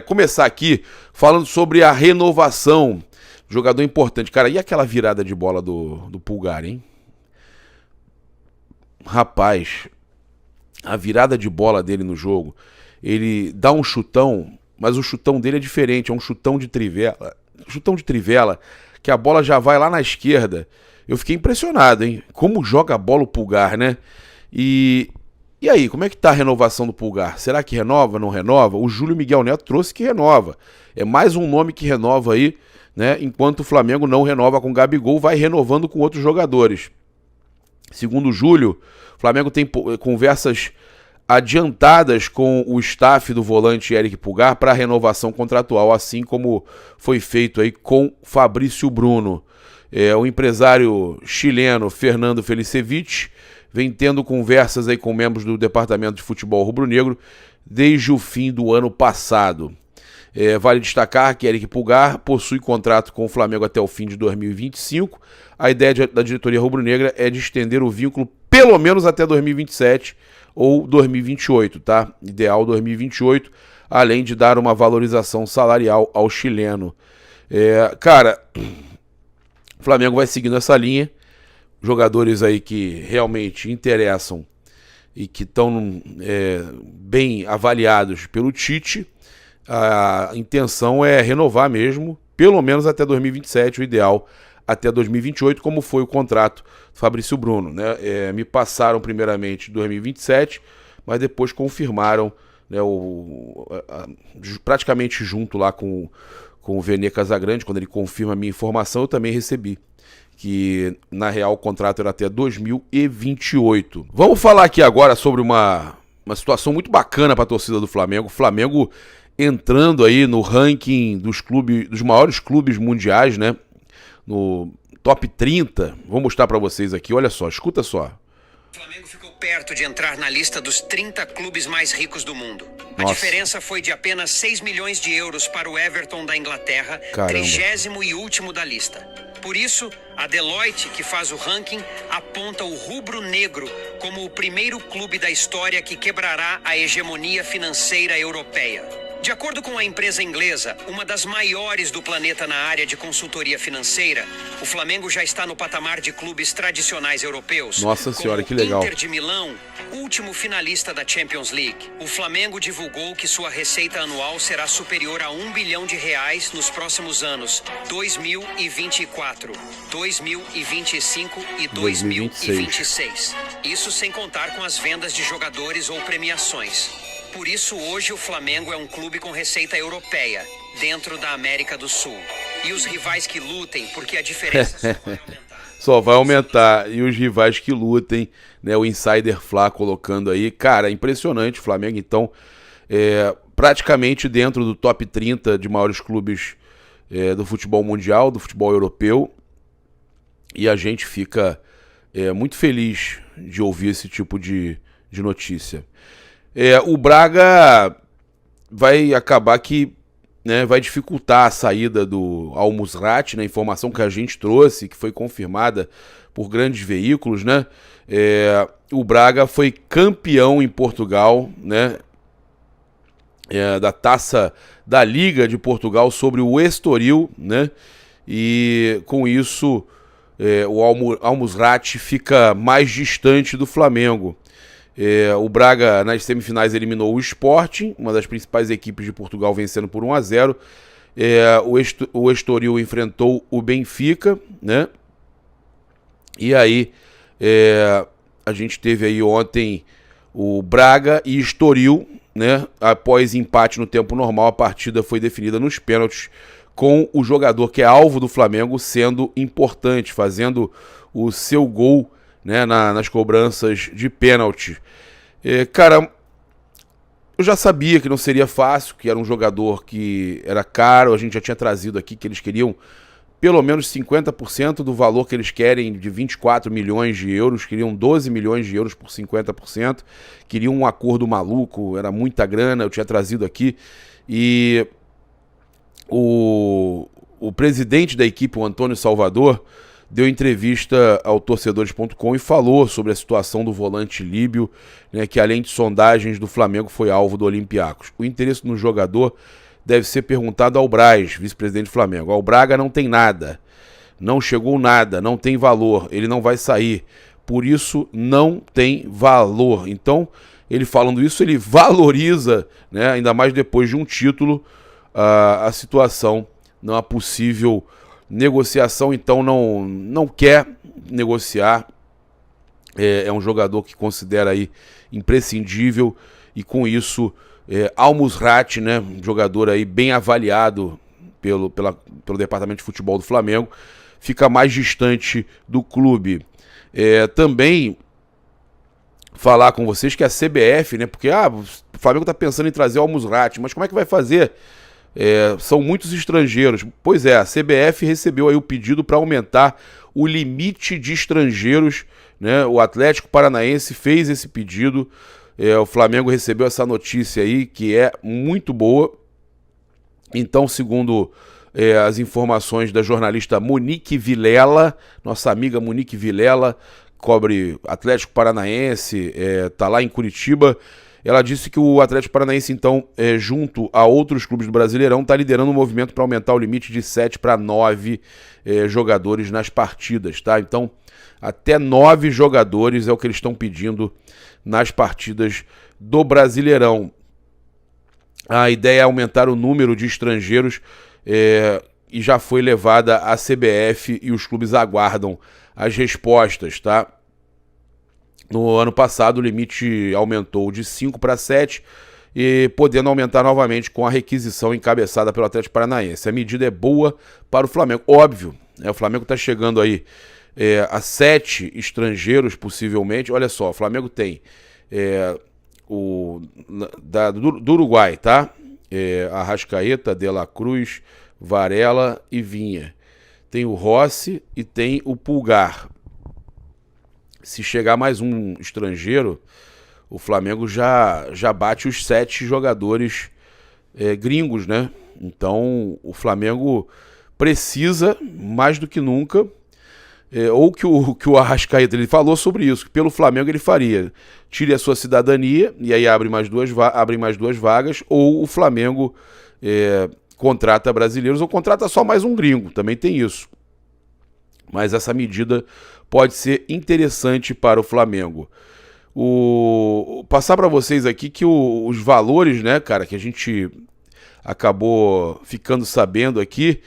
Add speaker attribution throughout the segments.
Speaker 1: Começar aqui falando sobre a renovação. Jogador importante. Cara, e aquela virada de bola do Pulgar, hein? Rapaz, a virada de bola dele no jogo, ele dá um chutão, mas o chutão dele é diferente, é um chutão de trivela. Chutão de trivela, que a bola já vai lá na esquerda. Eu fiquei impressionado, hein? Como joga a bola o Pulgar, né? E aí, como é que tá a renovação do Pulgar? Será que renova, não renova? O Júlio Miguel Neto trouxe que renova. É mais um nome que renova aí, né? Enquanto o Flamengo não renova com o Gabigol, vai renovando com outros jogadores. Segundo o Júlio, o Flamengo tem conversas adiantadas com o staff do volante Eric Pulgar para renovação contratual, assim como foi feito aí com Fabrício Bruno. O empresário chileno Fernando Felicevich vem tendo conversas aí com membros do departamento de futebol rubro-negro desde o fim do ano passado. Vale destacar que Eric Pulgar possui contrato com o Flamengo até o fim de 2025. A ideia da diretoria rubro-negra é de estender o vínculo pelo menos até 2027 ou 2028, tá? Ideal 2028, além de dar uma valorização salarial ao chileno. Cara, o Flamengo vai seguindo essa linha. Jogadores aí que realmente interessam e que estão bem avaliados pelo Tite. A intenção é renovar mesmo, pelo menos até 2027, o ideal até 2028, como foi o contrato do Fabrício Bruno, né? Me passaram primeiramente 2027, mas depois confirmaram, né, praticamente junto lá com o Vene Casagrande, quando ele confirma a minha informação, eu também recebi que na real o contrato era até 2028. Vamos falar aqui agora sobre uma situação muito bacana para a torcida do Flamengo. O Flamengo entrando aí no ranking dos maiores clubes mundiais, né? No top 30. Vou mostrar para vocês aqui, olha só, escuta só.
Speaker 2: O Flamengo ficou perto de entrar na lista dos 30 clubes mais ricos do mundo. A
Speaker 1: Nossa.
Speaker 2: diferença foi de apenas 6 milhões de euros para o Everton da Inglaterra,
Speaker 1: Caramba.
Speaker 2: 30º e último da lista. Por isso, a Deloitte, que faz o ranking, aponta o rubro-negro como o primeiro clube da história que quebrará a hegemonia financeira europeia. De acordo com a empresa inglesa, uma das maiores do planeta na área de consultoria financeira, o Flamengo já está no patamar de clubes tradicionais europeus.
Speaker 1: Nossa senhora,
Speaker 2: como
Speaker 1: que legal.
Speaker 2: Inter de Milão, último finalista da Champions League. O Flamengo divulgou que sua receita anual será superior a R$ 1 bilhão nos próximos anos 2024, 2025 e 2026. Isso sem contar com as vendas de jogadores ou premiações. Por isso, hoje o Flamengo é um clube com receita europeia, dentro da América do Sul. E os rivais que lutem, porque a diferença só vai aumentar.
Speaker 1: Só vai aumentar. E os rivais que lutem, né? O Insider Fla colocando aí. Cara, é impressionante o Flamengo, então, praticamente dentro do top 30 de maiores clubes do futebol mundial, do futebol europeu. E a gente fica muito feliz de ouvir esse tipo de notícia. O Braga vai acabar que, né, vai dificultar a saída do Al Musrati, né, informação que a gente trouxe, que foi confirmada por grandes veículos, né? O Braga foi campeão em Portugal, né, da Taça da Liga de Portugal sobre o Estoril, né? E com isso o Al Musrati fica mais distante do Flamengo. O Braga, nas semifinais, eliminou o Sporting, uma das principais equipes de Portugal, vencendo por 1-0. O Estoril enfrentou o Benfica, né? E aí, a gente teve aí ontem o Braga e Estoril, né? Após empate no tempo normal, a partida foi definida nos pênaltis, com o jogador que é alvo do Flamengo sendo importante, fazendo o seu gol, né, nas cobranças de pênalti. Cara, eu já sabia que não seria fácil, que era um jogador que era caro, a gente já tinha trazido aqui que eles queriam pelo menos 50% do valor que eles querem, de 24 milhões de euros, queriam 12 milhões de euros por 50%, queriam um acordo maluco, era muita grana, eu tinha trazido aqui, e o presidente da equipe, o Antônio Salvador, deu entrevista ao torcedores.com e falou sobre a situação do volante líbio, né, que além de sondagens do Flamengo foi alvo do Olympiacos. O interesse no jogador deve ser perguntado ao Braz, vice-presidente do Flamengo. Ao Braga não tem nada, não chegou nada, não tem valor, ele não vai sair, por isso não tem valor. Então, ele falando isso, ele valoriza, né, ainda mais depois de um título, a situação, não é possível negociação, então não quer negociar. É um jogador que considera aí imprescindível, e com isso Al Musrati, né, um jogador aí bem avaliado pelo departamento de futebol do Flamengo, fica mais distante do clube. Também falar com vocês que a CBF, né, porque o Flamengo está pensando em trazer o Al Musrati, mas como é que vai fazer? São muitos estrangeiros. Pois é, a CBF recebeu aí o pedido para aumentar o limite de estrangeiros, né? O Atlético Paranaense fez esse pedido, o Flamengo recebeu essa notícia aí, que é muito boa. Então, segundo as informações da jornalista Monique Vilela, nossa amiga Monique Vilela, cobre Atlético Paranaense, tá lá em Curitiba. Ela disse que o Atlético Paranaense, então, junto a outros clubes do Brasileirão, está liderando um movimento para aumentar o limite de 7 para 9 jogadores nas partidas, tá? Então, até 9 jogadores é o que eles estão pedindo nas partidas do Brasileirão. A ideia é aumentar o número de estrangeiros e já foi levada à CBF e os clubes aguardam as respostas, tá? No ano passado o limite aumentou de 5 para 7, e podendo aumentar novamente com a requisição encabeçada pelo Atlético Paranaense. A medida é boa para o Flamengo, óbvio, o Flamengo está chegando aí a 7 estrangeiros possivelmente. Olha só, o Flamengo tem do Uruguai, tá? Arrascaeta, De La Cruz, Varela e Vinha. Tem o Rossi e tem o Pulgar. Se chegar mais um estrangeiro, o Flamengo já bate os 7 jogadores gringos, né? Então o Flamengo precisa, mais do que nunca, ou que o Arrascaeta, ele falou sobre isso, que pelo Flamengo ele faria, tire a sua cidadania, e aí abre mais duas vagas, ou o Flamengo contrata brasileiros, ou contrata só mais um gringo, também tem isso. Mas essa medida pode ser interessante para o Flamengo. Passar para vocês aqui que os valores, né, cara, que a gente acabou ficando sabendo aqui,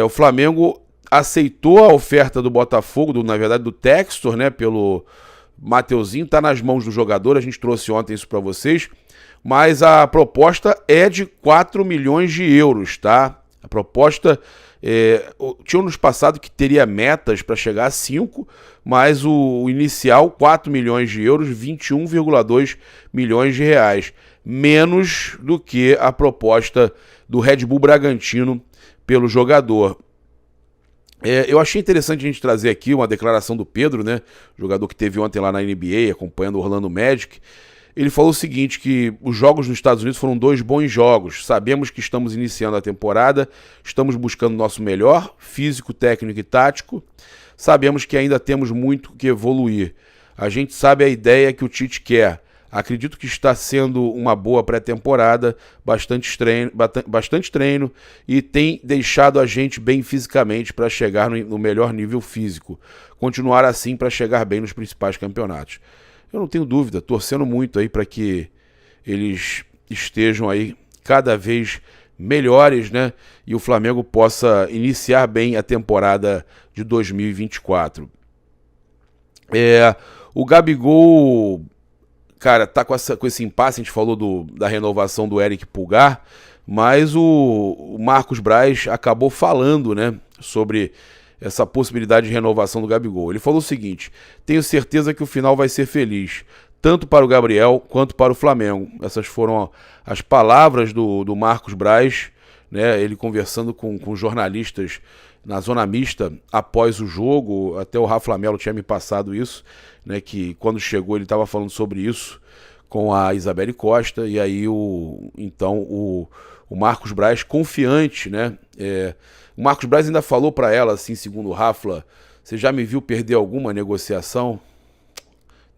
Speaker 1: o Flamengo aceitou a oferta do Botafogo, na verdade do Textor, né, pelo Mateuzinho, tá nas mãos do jogador, a gente trouxe ontem isso para vocês, mas a proposta é de 4 milhões de euros, tá? A proposta tinha nos passado que teria metas para chegar a 5, mas o inicial 4 milhões de euros, 21,2 milhões de reais, menos do que a proposta do Red Bull Bragantino pelo jogador. Eu achei interessante a gente trazer aqui uma declaração do Pedro, né, jogador que teve ontem lá na NBA, acompanhando o Orlando Magic. Ele falou o seguinte, que os jogos nos Estados Unidos foram 2 bons jogos. Sabemos que estamos iniciando a temporada, estamos buscando o nosso melhor, físico, técnico e tático. Sabemos que ainda temos muito que evoluir. A gente sabe a ideia que o Tite quer. Acredito que está sendo uma boa pré-temporada, bastante treino e tem deixado a gente bem fisicamente para chegar no melhor nível físico. Continuar assim para chegar bem nos principais campeonatos. Eu não tenho dúvida, torcendo muito aí para que eles estejam aí cada vez melhores, né? E o Flamengo possa iniciar bem a temporada de 2024. O Gabigol, cara, tá com esse impasse. A gente falou da renovação do Eric Pulgar, mas o Marcos Braz acabou falando, né, sobre essa possibilidade de renovação do Gabigol. Ele falou o seguinte: tenho certeza que o final vai ser feliz, tanto para o Gabriel quanto para o Flamengo. Essas foram as palavras do Marcos Braz, né, ele conversando com jornalistas na zona mista após o jogo. Até o Rafa Lamelo tinha me passado isso, né, que quando chegou ele estava falando sobre isso com a Isabelle Costa, e aí o Marcos Braz confiante, né, o Marcos Braz ainda falou para ela, assim, segundo o Rafa, Você já me viu perder alguma negociação?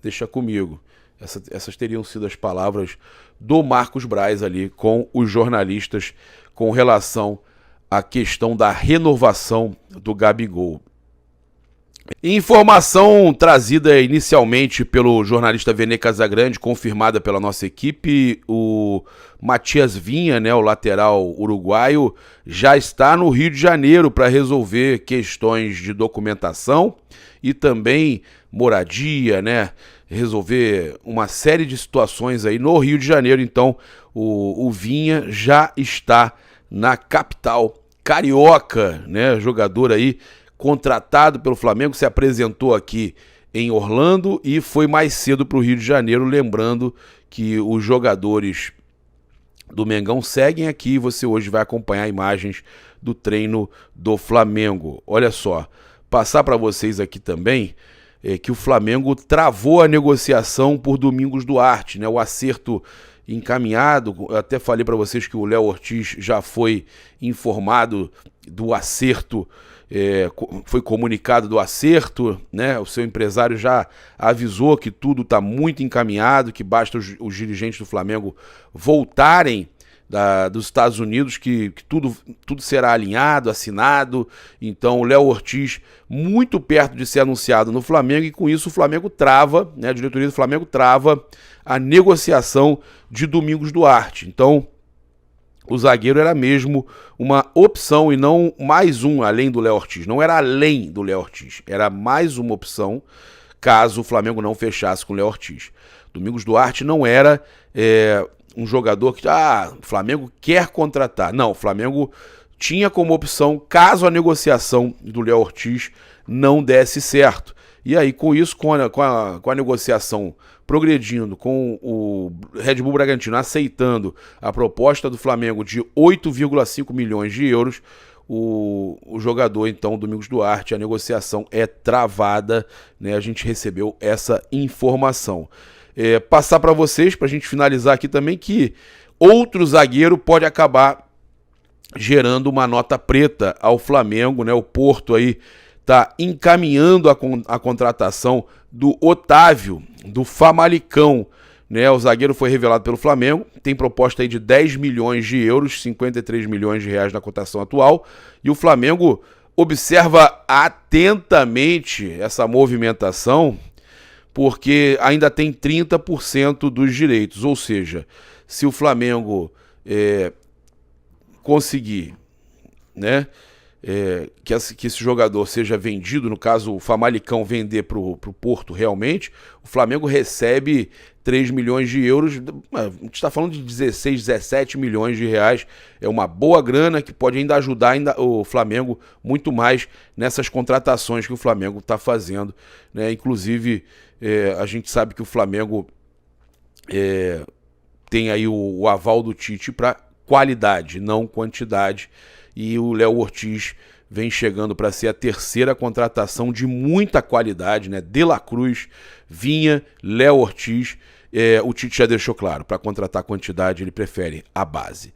Speaker 1: Deixa comigo. Essas teriam sido as palavras do Marcos Braz ali com os jornalistas com relação à questão da renovação do Gabigol. Informação trazida inicialmente pelo jornalista Vene Casagrande, confirmada pela nossa equipe, o Matias Vinha, né, o lateral uruguaio, já está no Rio de Janeiro para resolver questões de documentação e também moradia, né, resolver uma série de situações aí no Rio de Janeiro. Então o Vinha já está na capital carioca, né, jogador aí contratado pelo Flamengo, se apresentou aqui em Orlando e foi mais cedo para o Rio de Janeiro, lembrando que os jogadores do Mengão seguem aqui e você hoje vai acompanhar imagens do treino do Flamengo. Olha só, passar para vocês aqui também que o Flamengo travou a negociação por Domingos Duarte, né? O acerto encaminhado, eu até falei para vocês que o Léo Ortiz já foi informado do acerto, foi comunicado do acerto, né? O seu empresário já avisou que tudo está muito encaminhado, que basta os dirigentes do Flamengo voltarem dos Estados Unidos, que tudo será alinhado, assinado. Então o Léo Ortiz muito perto de ser anunciado no Flamengo, e com isso o Flamengo trava, né? A diretoria do Flamengo trava a negociação de Domingos Duarte. Então o zagueiro era mesmo uma opção e não mais um além do Léo Ortiz. Não era além do Léo Ortiz, era mais uma opção caso o Flamengo não fechasse com o Léo Ortiz. Domingos Duarte não era um jogador que o Flamengo quer contratar. Não, o Flamengo tinha como opção caso a negociação do Léo Ortiz não desse certo. E aí, com isso, com a negociação progredindo, com o Red Bull Bragantino aceitando a proposta do Flamengo de 8,5 milhões de euros, o jogador, então, Domingos Duarte, a negociação é travada, né? A gente recebeu essa informação. Passar para vocês, para a gente finalizar aqui também, que outro zagueiro pode acabar gerando uma nota preta ao Flamengo, né? O Porto aí está encaminhando a contratação do Otávio, do Famalicão, né? O zagueiro foi revelado pelo Flamengo, tem proposta aí de 10 milhões de euros, 53 milhões de reais na cotação atual, e o Flamengo observa atentamente essa movimentação, porque ainda tem 30% dos direitos, ou seja, se o Flamengo conseguir, né, que esse jogador seja vendido, no caso o Famalicão vender para o Porto realmente, o Flamengo recebe 3 milhões de euros, a gente está falando de 16, 17 milhões de reais, é uma boa grana que pode ainda ajudar o Flamengo muito mais nessas contratações que o Flamengo está fazendo, né? Inclusive, a gente sabe que o Flamengo tem aí o aval do Tite para qualidade, não quantidade, e o Léo Ortiz vem chegando para ser a terceira contratação de muita qualidade, né? De La Cruz, Vinha, Léo Ortiz. O Tite já deixou claro, para contratar quantidade ele prefere a base.